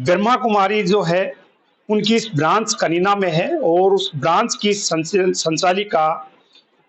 ब्रह्मा कुमारी जो है उनकी इस ब्रांच कनीना में है और उस ब्रांच की संचालिका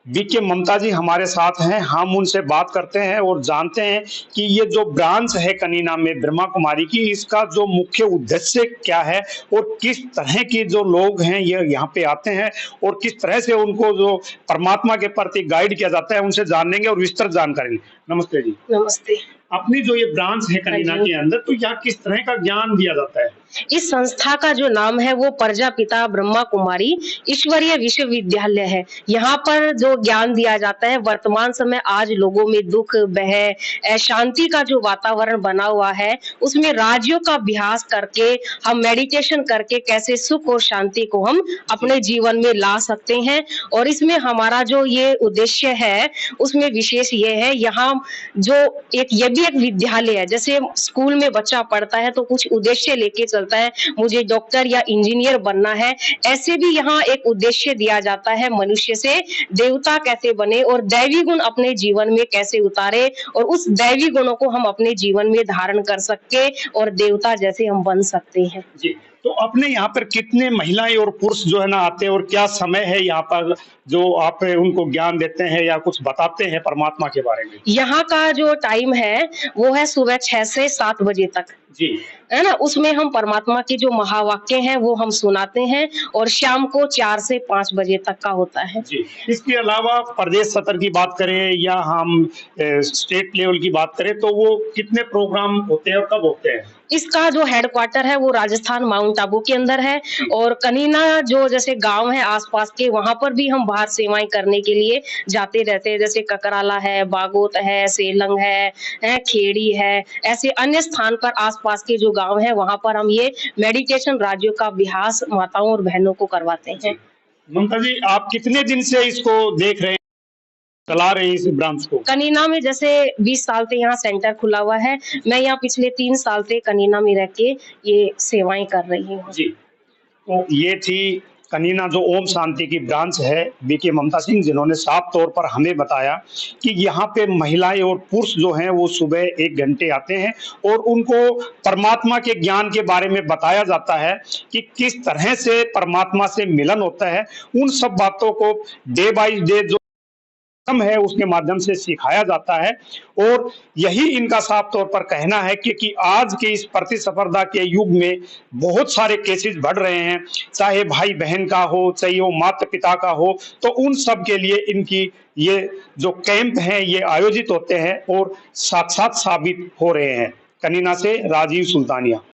बीके ममता जी हमारे साथ हैं। हम उनसे बात करते हैं और जानते हैं कि ये जो ब्रांच है कनीना में ब्रह्मा कुमारी की, इसका जो मुख्य उद्देश्य क्या है और किस तरह के जो लोग हैं ये यहाँ पे आते हैं और किस तरह से उनको जो परमात्मा के प्रति गाइड किया जाता है, उनसे जानेंगे और विस्तृत जानकारी। नमस्ते जी। नमस्ते। अपनी जो ये ब्रांच है कनीना के अंदर, तो यहाँ किस तरह का ज्ञान दिया जाता है? इस संस्था का जो नाम है वो प्रजापिता ब्रह्मा कुमारी ईश्वरीय विश्वविद्यालय है। यहाँ पर जो ज्ञान दिया जाता है, वर्तमान समय आज लोगों में दुख, भय, शांति का जो वातावरण बना हुआ है, उसमें राजयोग का अभ्यास करके हम मेडिटेशन करके कैसे सुख और शांति को हम अपने जीवन में ला सकते हैं। और इसमें हमारा जो ये उद्देश्य है उसमें विशेष ये है, यहाँ जो ये भी एक विद्यालय है। जैसे स्कूल में बच्चा पढ़ता है तो कुछ उद्देश्य लेके चलता है, मुझे डॉक्टर या इंजीनियर बनना है, ऐसे भी यहाँ एक उद्देश्य दिया जाता है, मनुष्य से देवता कैसे बने और दैवी गुण अपने जीवन में कैसे उतारे और उस दैवी गुणों को हम अपने जीवन में धारण कर सके और देवता जैसे हम बन सकते हैं जी। तो अपने यहाँ पर कितने महिलाएं और पुरुष जो है ना आते हैं और क्या समय है यहाँ पर जो आप उनको ज्ञान देते हैं या कुछ बताते हैं परमात्मा के बारे में? यहाँ का जो टाइम है वो है सुबह 6 से 7 बजे तक, जी है ना। उसमें हम परमात्मा के जो महावाक्य हैं वो हम सुनाते हैं और शाम को 4 से 5 बजे तक का होता है। जी। इसके अलावा प्रदेश सत्र की बात करें या हम स्टेट लेवल की बात करें तो वो कितने प्रोग्राम होते हैं और कब होते हैं? इसका जो हेडक्वार्टर है वो राजस्थान माउंट आबू के अंदर है और कनीना जो जैसे गांव है आसपास के, वहां पर भी हम बाहर सेवाएं करने के लिए जाते रहते हैं। जैसे ककराला है, बागोत है, सेलंग है, खेड़ी है, ऐसे अन्य स्थान पर आसपास के जो गांव है वहां पर हम ये मेडिटेशन राजयोग का अभ्यास माताओं और बहनों को करवाते हैं। ममता जी, आप कितने दिन से इसको देख रहे हैं, चला रहे हैं इस ब्रांच को? कनीना में जैसे 20 साल से यहाँ सेंटर खुला हुआ है। मैं यहाँ पिछले 3 साल से कनीना में रह के ये सेवाएं कर रही हूँ। जी। तो ये थी कनीना जो ओम शांति की ब्रांच है, बीके ममता सिंह, जिन्होंने साफ तौर पर हमें बताया कि यहाँ पे महिलाएं और पुरुष जो हैं वो सुबह 1 घंटे आते हैं और उनको परमात्मा के ज्ञान के बारे में बताया जाता है कि किस तरह से परमात्मा से मिलन होता है। उन सब बातों को डे बाय डे जो है उसके माध्यम से सिखाया जाता है और यही इनका साफ तौर पर कहना है कि आज के इस प्रतिस्पर्धा के युग में बहुत सारे केसेस बढ़ रहे हैं, चाहे भाई बहन का हो, चाहे वो माता पिता का हो, तो उन सब के लिए इनकी ये जो कैंप हैं ये आयोजित होते हैं और साक्षात साबित हो रहे हैं। कनीना से राजीव सुल्तानिया।